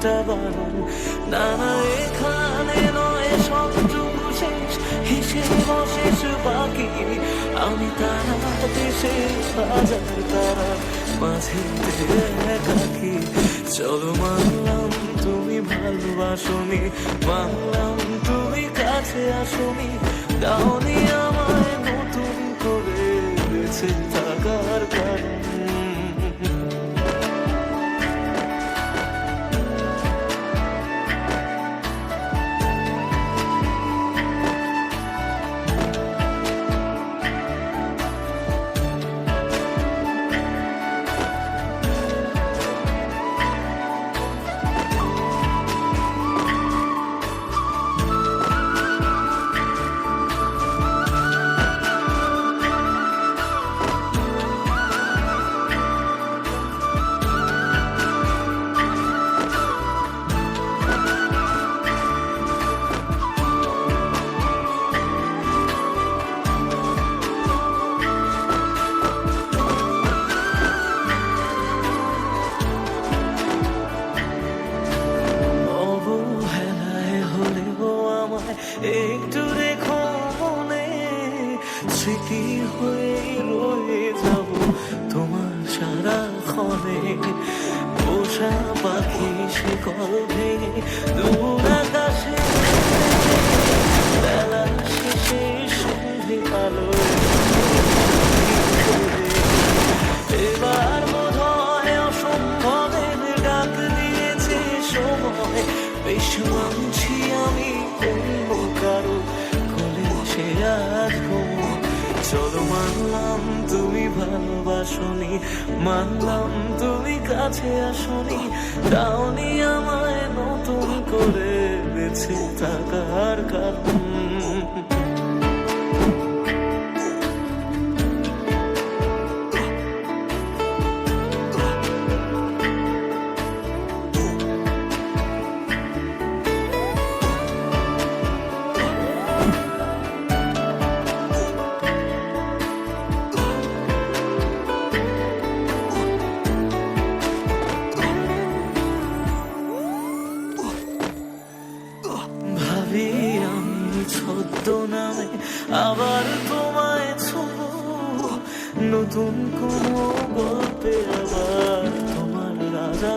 এটা বারণ। না না, এখানে নয় সবটুকু শেষ, হিসেব অশেষ বাকি। আমি তারা দেশে হাজার তারা মাঝে একাকি। চলো মানলাম তুমি ভালোবাসনি, মানলাম তুমি কাছে আসনি, দাওনি আমায় নতুন করে বেঁচে থাকার কারণ। একটু রেখো মনে, স্মৃতি হয়ে রয়ে যাব তোমার সারাক্ষণে। পোষা পাখি শিকল ভেঙে দূর আকাশে, বেলা শেষে সন্ধে আলো। এবার বোধ হয় অসম্ভবের ডাক দিয়েছে সময়, বেশ মানছি আমি অন্য কারো কোলে সে আজ ঘুমো। চলো মানলাম তুমি ভালোবাসনি, মানলাম তুমি কাছে আসনি, দাওনি আমায় নতুন করে বেঁচে থাকার কারণ। ভাবি আমি ছদ্মনামে আবার তোমায় ছোঁবো, নতুন কোনো গল্পে আবার তোমার রাজা